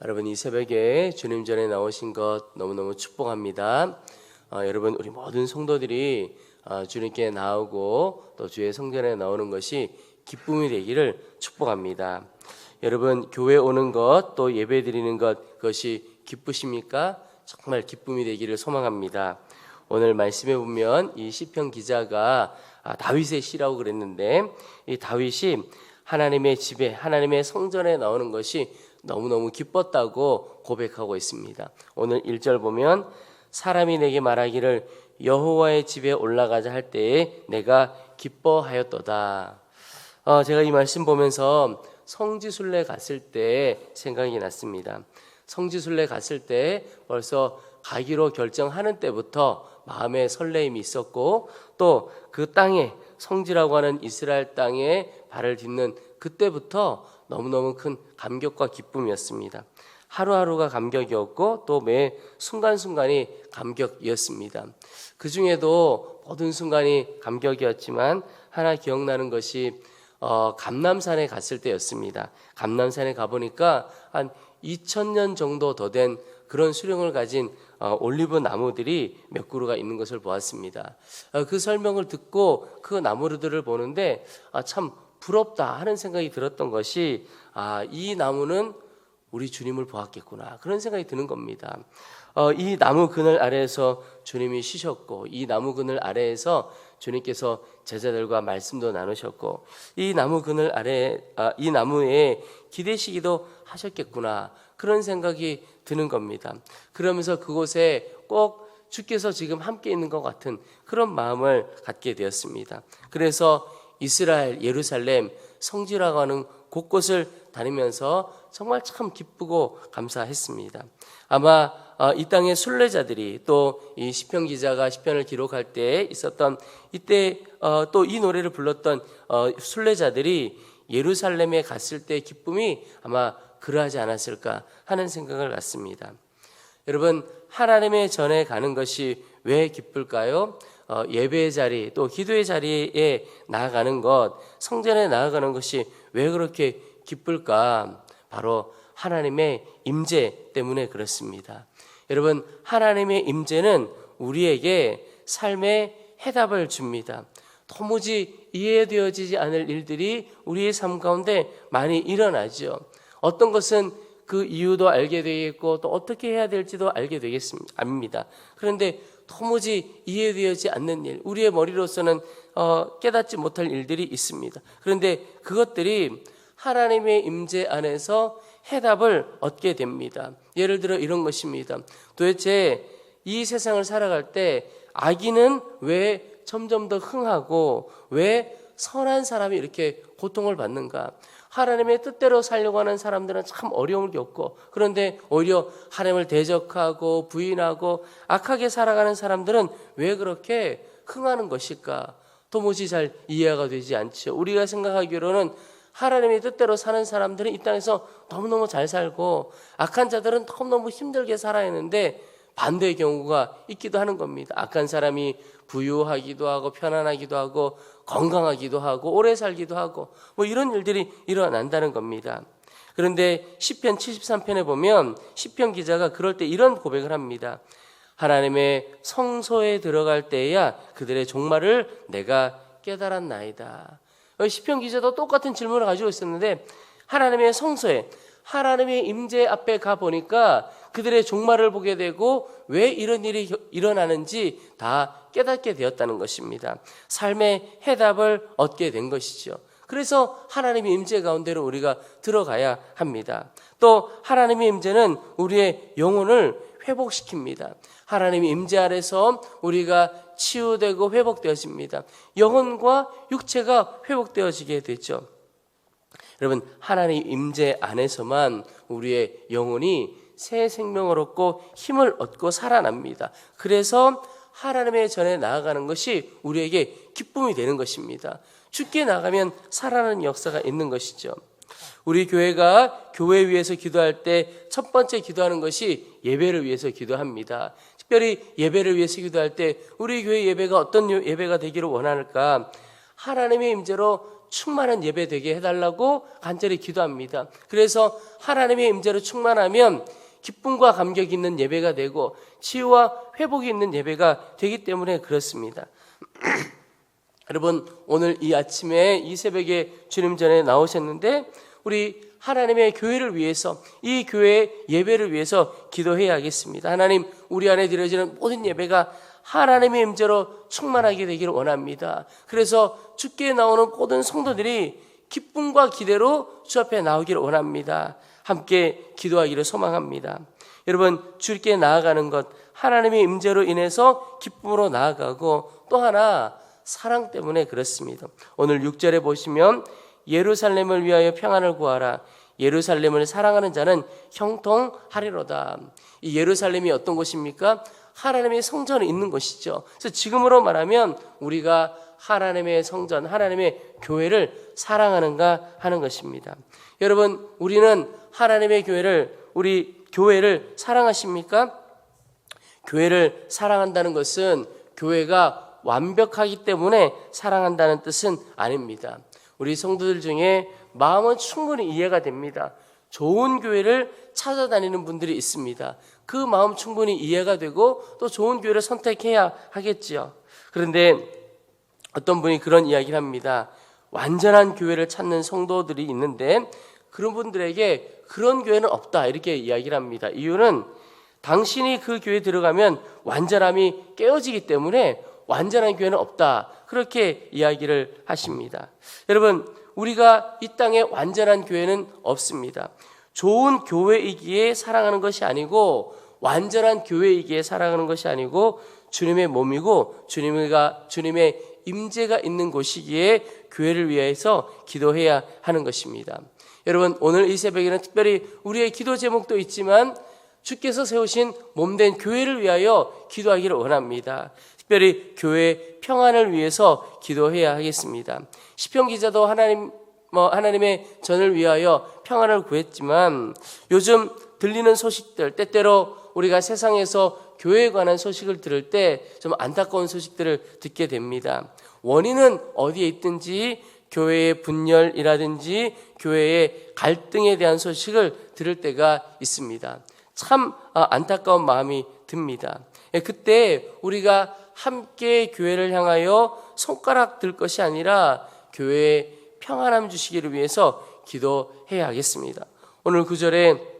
여러분, 이 새벽에 주님 전에 나오신 것 너무너무 축복합니다. 여러분, 우리 모든 성도들이 주님께 나오고 또 주의 성전에 나오는 것이 기쁨이 되기를 축복합니다. 여러분, 교회 오는 것 또 예배 드리는 것, 그것이 기쁘십니까? 정말 기쁨이 되기를 소망합니다. 오늘 말씀에 보면 이 시편 기자가 다윗의 시라고 그랬는데, 이 다윗이 하나님의 집에, 하나님의 성전에 나오는 것이 너무너무 기뻤다고 고백하고 있습니다. 오늘 1절 보면 사람이 내게 말하기를 여호와의 집에 올라가자 할 때에 내가 기뻐하였도다. 제가 이 말씀 보면서 성지순례 갔을 때 생각이 났습니다. 성지순례 갔을 때 벌써 가기로 결정하는 때부터 마음에 설레임이 있었고, 또 그 땅에, 성지라고 하는 이스라엘 땅에 발을 딛는 그때부터 너무너무 큰 감격과 기쁨이었습니다. 하루하루가 감격이었고 또 매 순간순간이 감격이었습니다. 그 중에도 모든 순간이 감격이었지만 하나 기억나는 것이 감람산에 갔을 때였습니다. 감람산에 가보니까 한 2000년 정도 더 된 그런 수령을 가진 올리브 나무들이 몇 그루가 있는 것을 보았습니다. 그 설명을 듣고 그 나무들을 보는데 참 부럽다 하는 생각이 들었던 것이, 이 나무는 우리 주님을 보았겠구나, 그런 생각이 드는 겁니다. 이 나무 그늘 아래에서 주님이 쉬셨고, 이 나무 그늘 아래에서 주님께서 제자들과 말씀도 나누셨고, 이 나무 그늘 아래, 이 나무에 기대시기도 하셨겠구나, 그런 생각이 드는 겁니다. 그러면서 그곳에 꼭 주께서 지금 함께 있는 것 같은 그런 마음을 갖게 되었습니다. 그래서 이스라엘 예루살렘 성지라고 하는 곳곳을 다니면서 정말 참 기쁘고 감사했습니다. 아마 이 땅의 순례자들이, 또 이 시편 기자가 시편을 기록할 때 있었던 이때 또 이 노래를 불렀던 순례자들이 예루살렘에 갔을 때의 기쁨이 아마 그러하지 않았을까 하는 생각을 갖습니다. 여러분, 하나님의 전에 가는 것이 왜 기쁠까요? 예배의 자리, 또 기도의 자리에 나아가는 것, 성전에 나아가는 것이 왜 그렇게 기쁠까? 바로 하나님의 임재 때문에 그렇습니다. 여러분, 하나님의 임재는 우리에게 삶의 해답을 줍니다. 도무지 이해되어지지 않을 일들이 우리의 삶 가운데 많이 일어나죠. 어떤 것은 그 이유도 알게 되겠고 또 어떻게 해야 될지도 알게 되겠습니다. 그런데 도무지 이해되지 않는 일, 우리의 머리로서는 깨닫지 못할 일들이 있습니다. 그런데 그것들이 하나님의 임재 안에서 해답을 얻게 됩니다. 예를 들어 이런 것입니다. 도대체 이 세상을 살아갈 때 악인은 왜 점점 더 흥하고 왜 선한 사람이 이렇게 고통을 받는가? 하나님의 뜻대로 살려고 하는 사람들은 참 어려움을 겪고, 그런데 오히려 하나님을 대적하고 부인하고 악하게 살아가는 사람들은 왜 그렇게 흥하는 것일까? 도무지 잘 이해가 되지 않죠. 우리가 생각하기로는 하나님의 뜻대로 사는 사람들은 이 땅에서 너무너무 잘 살고 악한 자들은 너무너무 힘들게 살아야 하는데 반대의 경우가 있기도 하는 겁니다. 악한 사람이 부유하기도 하고 편안하기도 하고 건강하기도 하고 오래 살기도 하고 이런 일들이 일어난다는 겁니다. 그런데 시편 73편에 보면 시편 기자가 그럴 때 이런 고백을 합니다. 하나님의 성소에 들어갈 때야 그들의 종말을 내가 깨달았나이다. 시편 기자도 똑같은 질문을 가지고 있었는데, 하나님의 성소에, 하나님의 임재 앞에 가보니까 그들의 종말을 보게 되고 왜 이런 일이 일어나는지 다 깨닫게 되었다는 것입니다. 삶의 해답을 얻게 된 것이죠. 그래서 하나님의 임재 가운데로 우리가 들어가야 합니다. 또 하나님의 임재는 우리의 영혼을 회복시킵니다. 하나님의 임재 아래서 우리가 치유되고 회복되어집니다. 영혼과 육체가 회복되어지게 되죠. 여러분, 하나님 임재 안에서만 우리의 영혼이 새 생명을 얻고 힘을 얻고 살아납니다. 그래서 하나님의 전에 나아가는 것이 우리에게 기쁨이 되는 것입니다. 주께 나가면 살아나는 역사가 있는 것이죠. 우리 교회가 교회 위해서 기도할 때 첫 번째 기도하는 것이 예배를 위해서 기도합니다. 특별히 예배를 위해서 기도할 때 우리 교회 예배가 어떤 예배가 되기를 원하는가? 하나님의 임재로 충만한 예배 되게 해달라고 간절히 기도합니다. 그래서 하나님의 임재로 충만하면 기쁨과 감격이 있는 예배가 되고 치유와 회복이 있는 예배가 되기 때문에 그렇습니다. 여러분, 오늘 이 아침에 이 새벽에 주님 전에 나오셨는데 우리 하나님의 교회를 위해서, 이 교회의 예배를 위해서 기도해야 하겠습니다. 하나님, 우리 안에 드려지는 모든 예배가 하나님의 임재로 충만하게 되기를 원합니다. 그래서 주께 나오는 모든 성도들이 기쁨과 기대로 주 앞에 나오기를 원합니다. 함께 기도하기를 소망합니다. 여러분, 주께 나아가는 것, 하나님의 임재로 인해서 기쁨으로 나아가고 또 하나 사랑 때문에 그렇습니다. 오늘 6절에 보시면 예루살렘을 위하여 평안을 구하라. 예루살렘을 사랑하는 자는 형통하리로다. 이 예루살렘이 어떤 곳입니까? 하나님의 성전이 있는 곳이죠. 그래서 지금으로 말하면 우리가 하나님의 성전, 하나님의 교회를 사랑하는가 하는 것입니다. 여러분, 우리는 하나님의 교회를, 우리 교회를 사랑하십니까? 교회를 사랑한다는 것은 교회가 완벽하기 때문에 사랑한다는 뜻은 아닙니다. 우리 성도들 중에 마음은 충분히 이해가 됩니다. 좋은 교회를 찾아다니는 분들이 있습니다. 그 마음 충분히 이해가 되고 또 좋은 교회를 선택해야 하겠지요. 그런데 어떤 분이 그런 이야기를 합니다. 완전한 교회를 찾는 성도들이 있는데 그런 분들에게 그런 교회는 없다, 이렇게 이야기를 합니다. 이유는 당신이 그 교회에 들어가면 완전함이 깨어지기 때문에 완전한 교회는 없다, 그렇게 이야기를 하십니다. 여러분, 우리가 이 땅에 완전한 교회는 없습니다. 좋은 교회이기에 사랑하는 것이 아니고, 완전한 교회이기에 사랑하는 것이 아니고 주님의 몸이고 주님의 임재가 있는 곳이기에 교회를 위해서 기도해야 하는 것입니다. 여러분, 오늘 이 새벽에는 특별히 우리의 기도 제목도 있지만 주께서 세우신 몸된 교회를 위하여 기도하기를 원합니다. 특별히 교회의 평안을 위해서 기도해야 하겠습니다. 시편 기자도 하나님의 전을 위하여 평안을 구했지만 요즘 들리는 소식들, 때때로 우리가 세상에서 교회에 관한 소식을 들을 때 좀 안타까운 소식들을 듣게 됩니다. 원인은 어디에 있든지 교회의 분열이라든지 교회의 갈등에 대한 소식을 들을 때가 있습니다. 참 안타까운 마음이 듭니다. 그때 우리가 함께 교회를 향하여 손가락 들 것이 아니라 교회의 평안함 주시기를 위해서 기도해야 하겠습니다. 오늘 9절에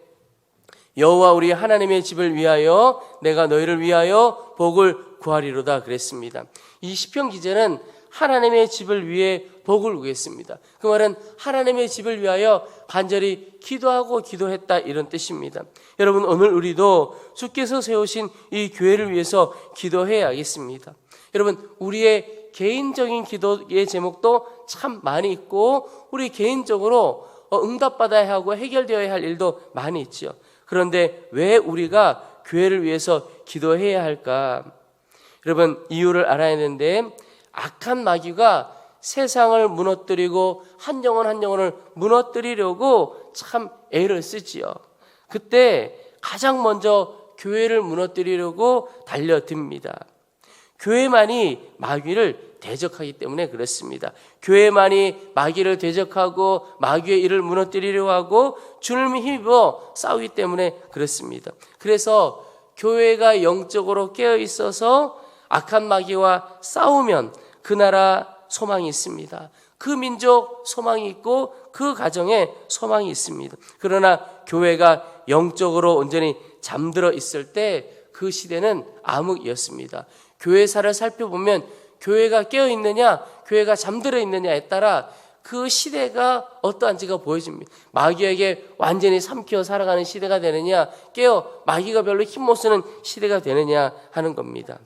여호와 우리 하나님의 집을 위하여 내가 너희를 위하여 복을 구하리로다 그랬습니다. 이 시편 기자는 하나님의 집을 위해 복을 구했습니다. 그 말은 하나님의 집을 위하여 간절히 기도하고 기도했다, 이런 뜻입니다. 여러분, 오늘 우리도 주께서 세우신 이 교회를 위해서 기도해야 하겠습니다. 여러분, 우리의 개인적인 기도의 제목도 참 많이 있고 우리 개인적으로 응답받아야 하고 해결되어야 할 일도 많이 있죠. 그런데 왜 우리가 교회를 위해서 기도해야 할까? 여러분, 이유를 알아야 하는데 악한 마귀가 세상을 무너뜨리고 한 영혼 한 영혼을 무너뜨리려고 참 애를 쓰지요. 그때 가장 먼저 교회를 무너뜨리려고 달려듭니다. 교회만이 마귀를 대적하기 때문에 그렇습니다. 교회만이 마귀를 대적하고 마귀의 일을 무너뜨리려고 하고 주님을 힘입어 싸우기 때문에 그렇습니다. 그래서 교회가 영적으로 깨어 있어서 악한 마귀와 싸우면 그 나라 소망이 있습니다. 그 민족 소망이 있고 그 가정에 소망이 있습니다. 그러나 교회가 영적으로 온전히 잠들어 있을 때 그 시대는 암흑이었습니다. 교회사를 살펴보면 교회가 깨어 있느냐, 교회가 잠들어 있느냐에 따라 그 시대가 어떠한지가 보여집니다. 마귀에게 완전히 삼켜 살아가는 시대가 되느냐, 깨어 마귀가 별로 힘 못 쓰는 시대가 되느냐 하는 겁니다.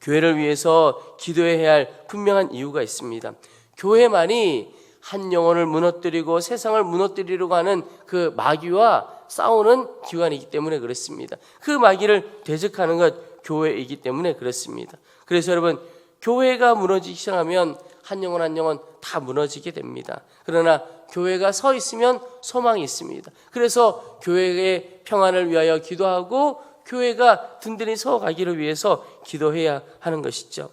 교회를 위해서 기도해야 할 분명한 이유가 있습니다. 교회만이 한 영혼을 무너뜨리고 세상을 무너뜨리려고 하는 그 마귀와 싸우는 기관이기 때문에 그렇습니다. 그 마귀를 대적하는 것 교회이기 때문에 그렇습니다. 그래서 여러분, 교회가 무너지기 시작하면 한 영혼 한 영혼 다 무너지게 됩니다. 그러나 교회가 서 있으면 소망이 있습니다. 그래서 교회의 평안을 위하여 기도하고 교회가 든든히 서가기를 위해서 기도해야 하는 것이죠.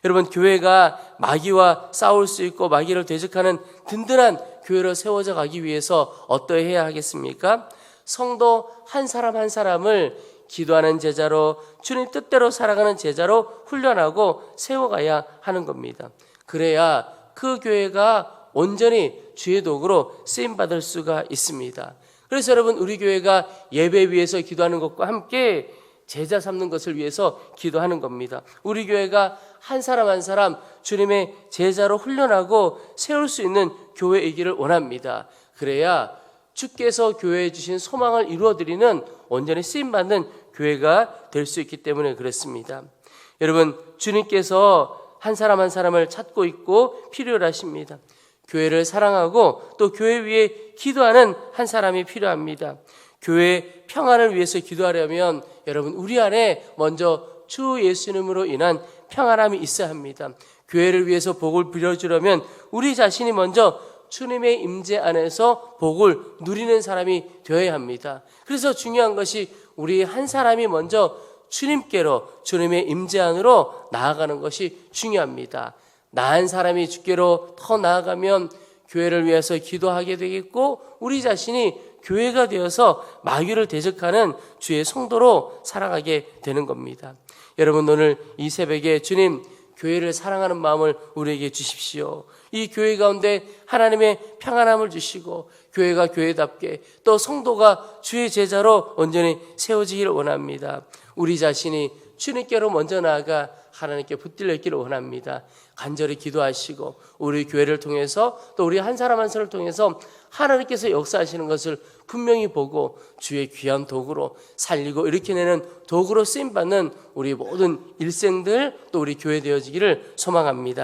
여러분, 교회가 마귀와 싸울 수 있고 마귀를 대적하는 든든한 교회로 세워져 가기 위해서 어떠해야 하겠습니까? 성도 한 사람 한 사람을 기도하는 제자로, 주님 뜻대로 살아가는 제자로 훈련하고 세워가야 하는 겁니다. 그래야 그 교회가 온전히 주의 도구로 쓰임받을 수가 있습니다. 그래서 여러분, 우리 교회가 예배 위해서 기도하는 것과 함께 제자 삼는 것을 위해서 기도하는 겁니다. 우리 교회가 한 사람 한 사람 주님의 제자로 훈련하고 세울 수 있는 교회이기를 원합니다. 그래야 주께서 교회에 주신 소망을 이루어드리는 온전히 쓰임받는 교회가 될 수 있기 때문에 그렇습니다. 여러분, 주님께서 한 사람 한 사람을 찾고 있고 필요로 하십니다. 교회를 사랑하고 또 교회 위에 기도하는 한 사람이 필요합니다. 교회 평안을 위해서 기도하려면 여러분, 우리 안에 먼저 주 예수님으로 인한 평안함이 있어야 합니다. 교회를 위해서 복을 빌어주려면 우리 자신이 먼저 주님의 임재 안에서 복을 누리는 사람이 되어야 합니다. 그래서 중요한 것이 우리 한 사람이 먼저 주님께로, 주님의 임재 안으로 나아가는 것이 중요합니다. 나 한 사람이 주께로 더 나아가면 교회를 위해서 기도하게 되겠고, 우리 자신이 교회가 되어서 마귀를 대적하는 주의 성도로 살아가게 되는 겁니다. 여러분, 오늘 이 새벽에 주님, 교회를 사랑하는 마음을 우리에게 주십시오. 이 교회 가운데 하나님의 평안함을 주시고 교회가 교회답게 또 성도가 주의 제자로 온전히 세워지기를 원합니다. 우리 자신이 주님께로 먼저 나아가 하나님께 붙들려 있기를 원합니다. 간절히 기도하시고 우리 교회를 통해서 또 우리 한 사람 한 사람을 통해서 하나님께서 역사하시는 것을 분명히 보고 주의 귀한 도구로 살리고 일으켜내는 도구로 쓰임받는 우리 모든 일생들 또 우리 교회 되어지기를 소망합니다.